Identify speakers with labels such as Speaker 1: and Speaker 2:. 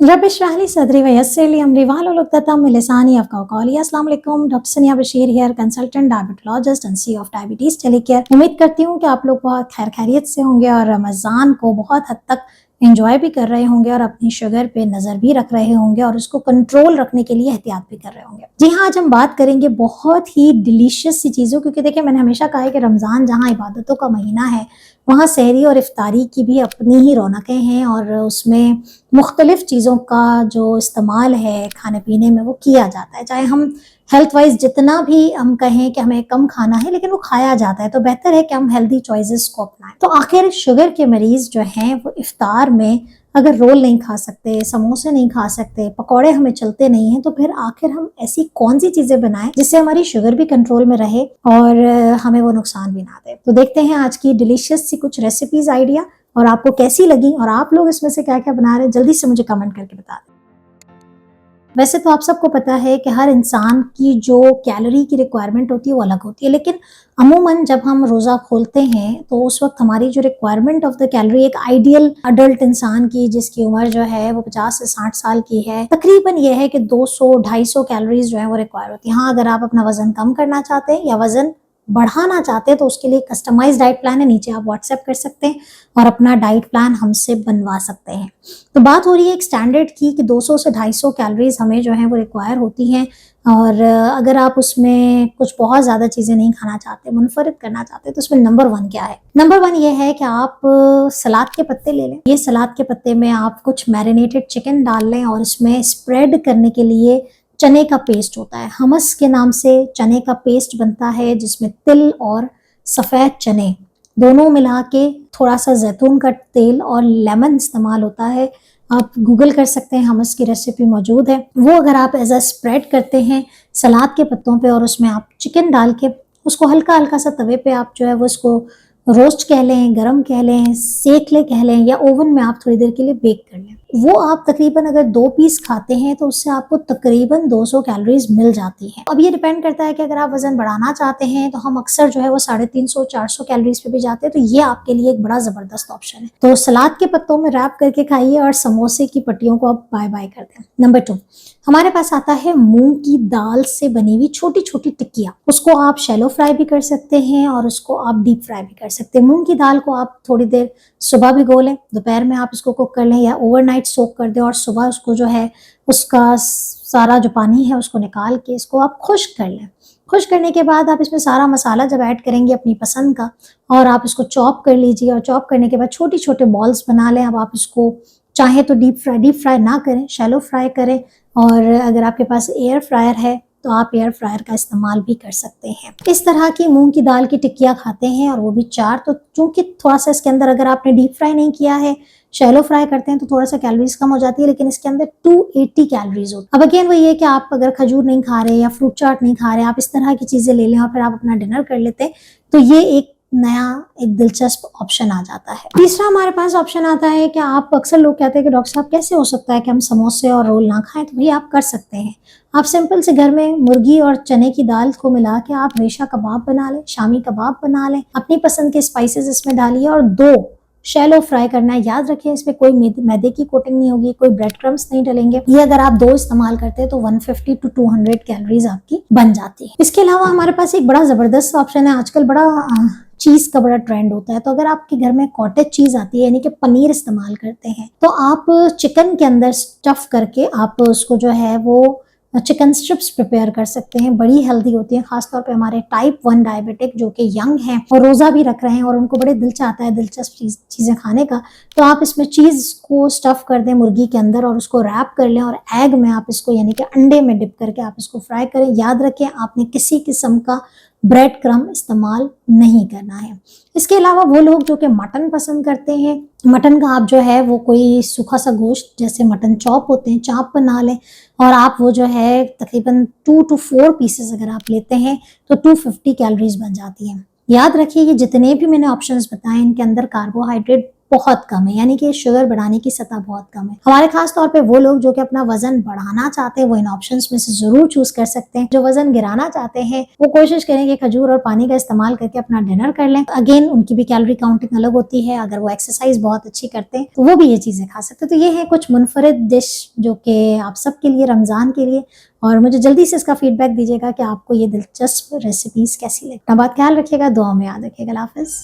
Speaker 1: रब इश्रह ली सदरी वयस्सिर ली अमरी वाहलुल उक़दतम मिन लिसानी यफ़क़हू क़ौली। अस्सलाम वालेकुम, doctor Sania Bashir here, consultant diabetologist and CEO of diabetes telecare. उम्मीद करती हूँ कि आप लोग बहुत खैरियत से होंगे और रमज़ान को बहुत हद तक एंजॉय भी कर रहे होंगे और अपनी शुगर पे नज़र भी रख रहे होंगे और उसको कंट्रोल रखने के लिए एहतियात भी कर रहे होंगे। जी हाँ, आज हम बात करेंगे बहुत ही डिलीशियस सी चीज़ों, क्योंकि देखिए मैंने हमेशा कहा है कि रमज़ान जहाँ इबादतों का महीना है वहाँ सहरी और इफ्तारी की भी अपनी ही रौनकें हैं और उसमें मुख्तलिफ चीज़ों का जो इस्तेमाल है खाने पीने में वो किया जाता है। चाहे हम हेल्थ वाइज जितना भी हम कहें कि हमें कम खाना है, लेकिन वो खाया जाता है, तो बेहतर है कि हम हेल्दी चॉइसेस को अपनाएं। तो आखिर शुगर के मरीज जो हैं वो इफ्तार में अगर रोल नहीं खा सकते, समोसे नहीं खा सकते, पकौड़े हमें चलते नहीं हैं, तो फिर आखिर हम ऐसी कौन सी चीजें बनाएं जिससे हमारी शुगर भी कंट्रोल में रहे और हमें वो नुकसान भी ना दे। तो देखते हैं आज की डिलीशियस सी कुछ रेसिपीज आइडिया और आपको कैसी लगी और आप लोग इसमें से क्या क्या बना रहे हैं, जल्दी से मुझे कमेंट करके बता दें। वैसे तो आप सबको पता है कि हर इंसान की जो कैलोरी की रिक्वायरमेंट होती है वो अलग होती है, लेकिन अमूमन जब हम रोज़ा खोलते हैं तो उस वक्त हमारी जो रिक्वायरमेंट ऑफ द कैलोरी एक आइडियल अडल्ट इंसान की जिसकी उम्र जो है वो 50 से 60 साल की है, तकरीबन ये है कि 200-250 कैलोरीज जो है वो रिक्वायर होती है। हाँ, अगर आप अपना वजन कम करना चाहते हैं या वजन बढ़ाना चाहते हैं तो उसके लिए कस्टमाइज डाइट प्लान है, नीचे आप व्हाट्सएप कर सकते हैं और अपना डाइट प्लान हमसे बनवा सकते हैं। तो बात हो रही है एक स्टैंडर्ड की कि 200 से 250 कैलोरीज हमें जो है वो रिक्वायर होती हैं और अगर आप उसमें कुछ बहुत ज़्यादा चीज़ें नहीं खाना चाहते, मुनफरिद करना चाहते, तो उसमें नंबर 1 क्या है? नंबर 1 ये है कि आप सलाद के पत्ते ले लें। ये सलाद के पत्ते में आप कुछ मैरिनेटेड चिकन डाल लें और इसमें स्प्रेड करने के लिए चने का पेस्ट होता है, हमस के नाम से चने का पेस्ट बनता है, जिसमें तिल और सफ़ेद चने दोनों मिला के थोड़ा सा जैतून का तेल और लेमन इस्तेमाल होता है। आप गूगल कर सकते हैं, हमस की रेसिपी मौजूद है। वो अगर आप एज अ स्प्रेड करते हैं सलाद के पत्तों पे और उसमें आप चिकन डाल के उसको हल्का हल्का सा तवे पे आप जो है वो इसको रोस्ट कह लें, गरम कह लें, सेक ले कह लें या ओवन में आप थोड़ी देर के लिए बेक कर लें, वो आप तकरीबन अगर 2 पीस खाते हैं तो उससे आपको तकरीबन 200 कैलोरीज मिल जाती है। अब ये डिपेंड करता है कि अगर आप वजन बढ़ाना चाहते हैं तो हम अक्सर जो है वो 350-400 कैलोरीज पे भी जाते हैं, तो ये आपके लिए एक बड़ा जबरदस्त ऑप्शन है। तो सलाद के पत्तों में रैप करके खाइए और समोसे की पट्टियों को आप बाय बाय कर दें। नंबर 2 हमारे पास आता है मूंग की दाल से बनी हुई छोटी छोटी टिक्कियाँ। उसको आप शैलो फ्राई भी कर सकते हैं और उसको आप डीप फ्राई भी कर सकते हैं। मूंग की दाल को आप थोड़ी देर सुबह भिगो लें, दोपहर में आप इसको कुक कर लें या ओवरनाइट सोक कर दें और सुबह उसको जो है उसका सारा जो पानी है उसको निकाल के इसको आप खुश्क कर लें। खुश्क करने के बाद आप इसमें सारा मसाला जब ऐड करेंगे अपनी पसंद का और आप इसको चॉप कर लीजिए और चॉप करने के बाद छोटे छोटे बॉल्स बना लें। अब आप इसको चाहे तो डीप फ्राई ना करें, शैलो फ्राई करें और अगर आपके पास एयर फ्रायर है तो आप एयर फ्रायर का इस्तेमाल भी कर सकते हैं। इस तरह की मूंग की दाल की टिक्कियाँ खाते हैं और वो भी 4। तो चूंकि थोड़ा सा इसके अंदर अगर आपने डीप फ्राई नहीं किया है, शैलो फ्राई करते हैं तो थोड़ा सा कैलोरीज कम हो जाती है, लेकिन इसके अंदर 280 कैलोरीज होती है। अब अगेन वही है कि आप अगर खजूर नहीं खा रहे या फ्रूट चाट नहीं खा रहे, आप इस तरह की चीजें ले लें और फिर आप अपना डिनर कर लेते हैं, तो ये एक नया एक दिलचस्प ऑप्शन आ जाता है। तीसरा हमारे पास ऑप्शन आता है कि आप अक्सर लोग कहते हैं कि डॉक्टर साहब कैसे हो सकता है कि हम समोसे और रोल ना खाएं, तो भाई आप कर सकते हैं। आप सिंपल से घर में मुर्गी और चने की दाल को मिला के आप रेशा कबाब बना लें, शामी कबाब बना लें, अपनी पसंद के स्पाइसेस इसमें डालिए और 2 शैलो फ्राई करना है। याद रखें इसमें कोई मैदे की कोटिंग नहीं होगी, कोई ब्रेड क्रम्स नहीं डलेंगे। ये अगर आप 2 इस्तेमाल करते हैं तो 150 to 200 कैलोरीज आपकी बन जाती है। इसके अलावा हमारे पास एक बड़ा जबरदस्त ऑप्शन है, आजकल बड़ा चीज का बड़ा ट्रेंड होता है, तो अगर आपके घर में कॉटेज चीज आती है यानी कि पनीर इस्तेमाल करते हैं, तो आप चिकन के अंदर स्टफ करके आप उसको जो है वो चिकन स्ट्रिप्स प्रिपेयर कर सकते हैं। बड़ी हेल्दी होती है, खासतौर पे हमारे टाइप 1 डायबिटिक जो कि यंग हैं और रोज़ा भी रख रहे हैं और उनको बड़े दिल चाहता है दिलचस्प चीज़ें खाने का, तो आप इसमें चीज़ को स्टफ कर दें मुर्गी के अंदर और उसको रैप कर लें और एग में आप इसको यानी कि अंडे में डिप करके आप इसको फ्राई करें। याद रखें आपने किसी किस्म का ब्रेड क्रम्ब इस्तेमाल नहीं करना है। इसके अलावा वो लोग जो कि मटन पसंद करते हैं, मटन का आप जो है वो कोई सूखा सा गोश्त जैसे मटन चॉप होते हैं, चाप बना लें और आप वो जो है तकरीबन 2 to 4 पीसेस अगर आप लेते हैं तो 250 कैलोरीज बन जाती हैं। याद रखिए ये जितने भी मैंने ऑप्शंस बताए इनके अंदर कार्बोहाइड्रेट बहुत कम है, यानी कि शुगर बढ़ाने की सतह बहुत कम है। हमारे खास तौर पे वो लोग जो कि अपना वजन बढ़ाना चाहते हैं वो इन ऑप्शंस में से जरूर चूज कर सकते हैं। जो वजन गिराना चाहते हैं वो कोशिश करें कि खजूर और पानी का इस्तेमाल करके अपना डिनर कर लें। अगेन उनकी भी कैलोरी काउंटिंग अलग होती है, अगर वो एक्सरसाइज बहुत अच्छी करते हैं तो वो भी ये चीजें खा सकते हैं। तो ये है कुछ मुनफरिद डिश जो कि आप सबके लिए रमजान के लिए, और मुझे जल्दी से इसका फीडबैक दीजिएगा कि आपको ये दिलचस्प रेसिपीज कैसी लगी। अपना बात ख्याल रखिएगा, दुआ में याद रखिएगा। अल्लाह हाफिज।